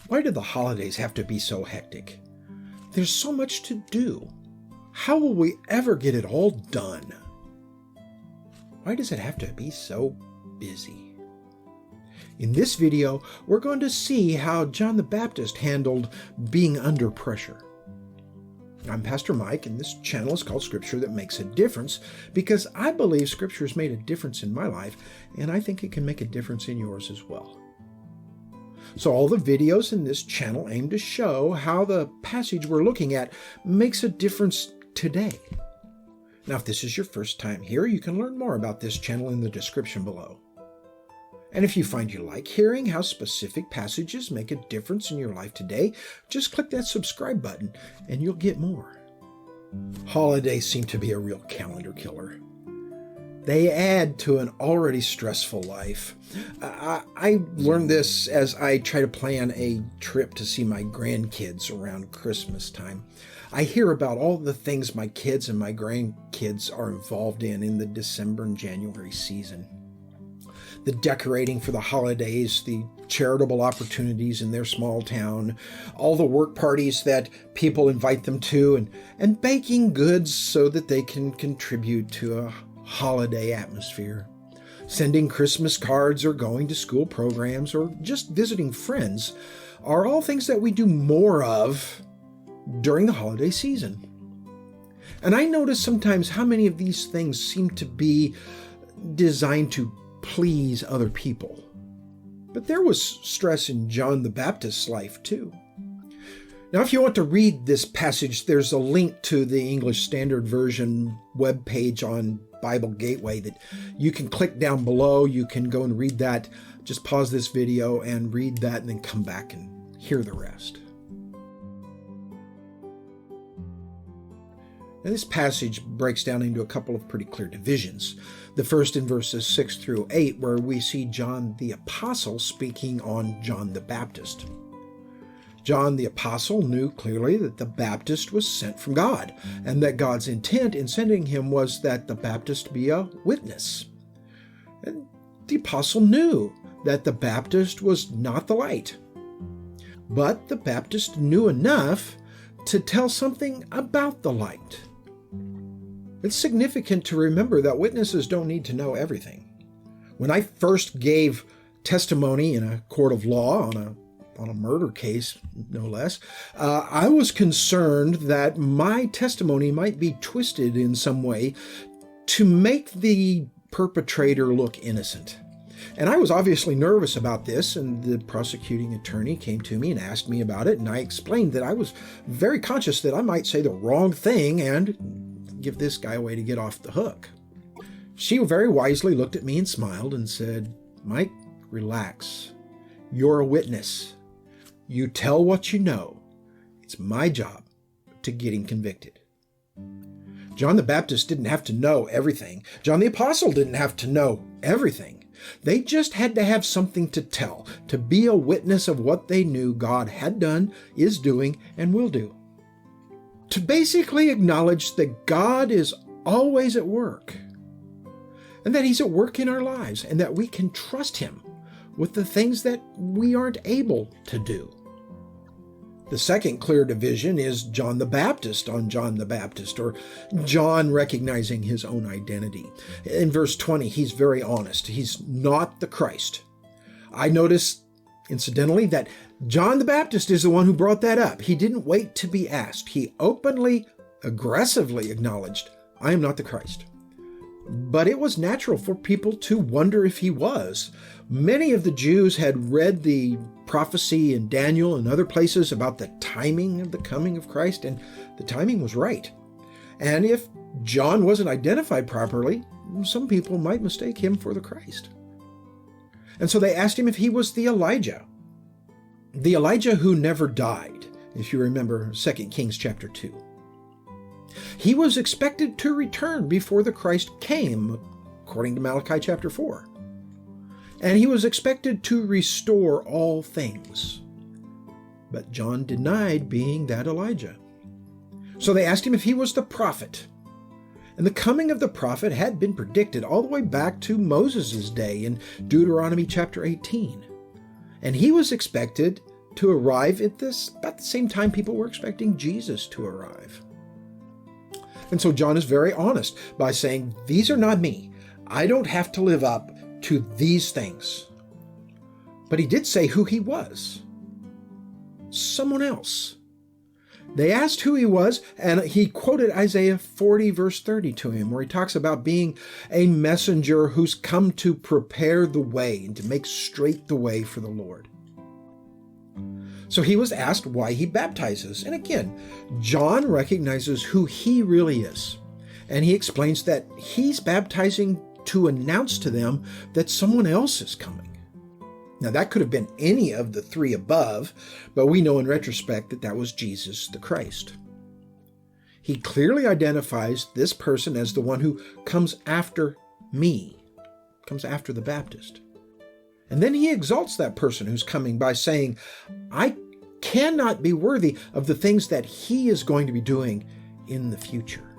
Why do the holidays have to be so hectic? There's so much to do. How will we ever get it all done? Why does it have to be so busy? In this video, we're going to see how John the Baptist handled being under pressure. I'm Pastor Mike, and this channel is called Scripture That Makes a Difference because I believe Scripture has made a difference in my life, and I think it can make a difference in yours as well. So all the videos in this channel aim to show how the passage we're looking at makes a difference today. Now, if this is your first time here, you can learn more about this channel in the description below. And if you find you like hearing how specific passages make a difference in your life today, just click that subscribe button and you'll get more. Holidays seem to be a real calendar killer. They add to an already stressful life. I learned this as I try to plan a trip to see my grandkids around Christmas time. I hear about all the things my kids and my grandkids are involved in the December and January season. The decorating for the holidays, the charitable opportunities in their small town, all the work parties that people invite them to, and baking goods so that they can contribute to a holiday atmosphere. Sending Christmas cards or going to school programs or just visiting friends are all things that we do more of during the holiday season. And I notice sometimes how many of these things seem to be designed to please other people. But there was stress in John the Baptist's life too. Now, if you want to read this passage, there's a link to the English Standard Version webpage on Bible Gateway that you can click down below. You can go and read that. Just pause this video and read that and then come back and hear the rest. Now, this passage breaks down into a couple of pretty clear divisions. The first in verses 6 through 8, where we see John the Apostle speaking on John the Baptist. John the Apostle knew clearly that the Baptist was sent from God, and that God's intent in sending him was that the Baptist be a witness. And the Apostle knew that the Baptist was not the light. But the Baptist knew enough to tell something about the light. It's significant to remember that witnesses don't need to know everything. When I first gave testimony in a court of law on a murder case, no less, I was concerned that my testimony might be twisted in some way to make the perpetrator look innocent. And I was obviously nervous about this, and the prosecuting attorney came to me and asked me about it, and I explained that I was very conscious that I might say the wrong thing and give this guy a way to get off the hook. She very wisely looked at me and smiled and said, "Mike, relax. You're a witness. You tell what you know. It's my job to get him convicted." John the Baptist didn't have to know everything. John the Apostle didn't have to know everything. They just had to have something to tell, to be a witness of what they knew God had done, is doing, and will do. To basically acknowledge that God is always at work, and that He's at work in our lives, and that we can trust Him with the things that we aren't able to do. The second clear division is John the Baptist on John the Baptist, or John recognizing his own identity. In verse 20, he's very honest. He's not the Christ. I notice, incidentally, that John the Baptist is the one who brought that up. He didn't wait to be asked. He openly, aggressively acknowledged, "I am not the Christ." But it was natural for people to wonder if he was. Many of the Jews had read the prophecy in Daniel and other places about the timing of the coming of Christ, and the timing was right. And if John wasn't identified properly, some people might mistake him for the Christ. And so they asked him if he was the Elijah who never died, if you remember 2 Kings chapter 2. He was expected to return before the Christ came, according to Malachi chapter 4. And he was expected to restore all things. But John denied being that Elijah. So they asked him if he was the prophet. And the coming of the prophet had been predicted all the way back to Moses' day in Deuteronomy chapter 18. And he was expected to arrive at about the same time people were expecting Jesus to arrive. And so John is very honest by saying, these are not me. I don't have to live up to these things. But he did say who he was. Someone else. They asked who he was, and he quoted Isaiah 40, verse 30 to him, where he talks about being a messenger who's come to prepare the way and to make straight the way for the Lord. So he was asked why he baptizes. And again, John recognizes who he really is. And he explains that he's baptizing to announce to them that someone else is coming. Now, that could have been any of the three above, but we know in retrospect that that was Jesus the Christ. He clearly identifies this person as the one who comes after me, comes after the Baptist. And then he exalts that person who's coming by saying, I cannot be worthy of the things that he is going to be doing in the future.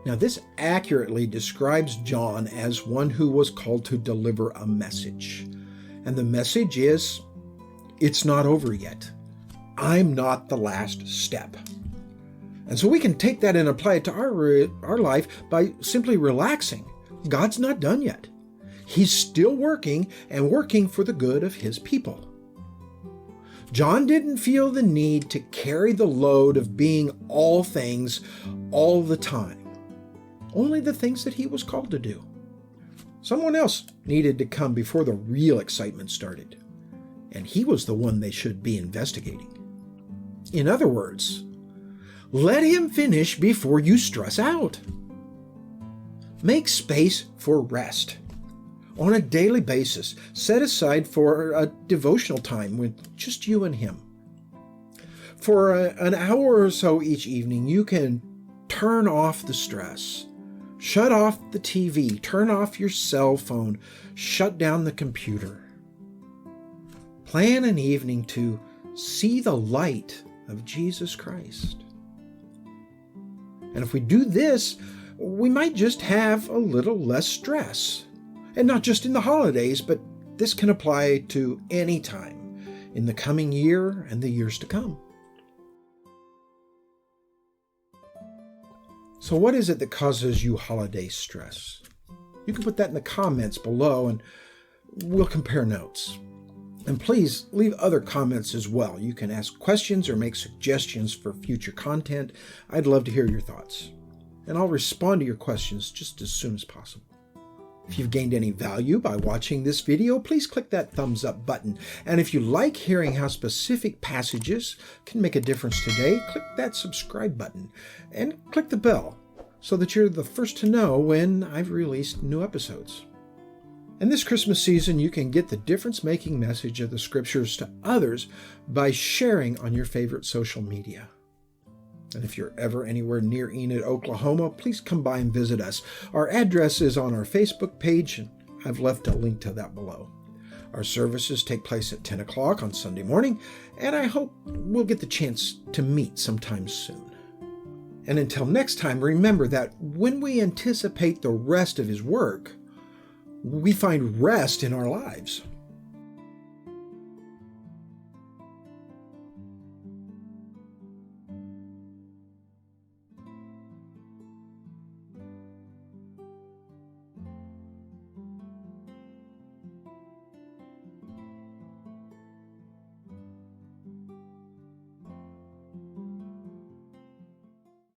Now, this accurately describes John as one who was called to deliver a message. And the message is, it's not over yet. I'm not the last step. And so we can take that and apply it to our life by simply relaxing. God's not done yet. He's still working and working for the good of his people. John didn't feel the need to carry the load of being all things all the time. Only the things that he was called to do. Someone else needed to come before the real excitement started, and he was the one they should be investigating. In other words, let him finish before you stress out. Make space for rest. On a daily basis, set aside for a devotional time with just you and him. For an hour or so each evening, you can turn off the stress. Shut off the TV, turn off your cell phone, shut down the computer. Plan an evening to see the light of Jesus Christ. And if we do this, we might just have a little less stress. And not just in the holidays, but this can apply to any time in the coming year and the years to come. So what is it that causes you holiday stress? You can put that in the comments below and we'll compare notes. And please leave other comments as well. You can ask questions or make suggestions for future content. I'd love to hear your thoughts. And I'll respond to your questions just as soon as possible. If you've gained any value by watching this video, please click that thumbs up button. And if you like hearing how specific passages can make a difference today, click that subscribe button and click the bell so that you're the first to know when I've released new episodes. And this Christmas season, you can get the difference-making message of the Scriptures to others by sharing on your favorite social media. And if you're ever anywhere near Enid, Oklahoma, please come by and visit us. Our address is on our Facebook page, and I've left a link to that below. Our services take place at 10 o'clock on Sunday morning, and I hope we'll get the chance to meet sometime soon. And until next time, remember that when we anticipate the rest of His work, we find rest in our lives.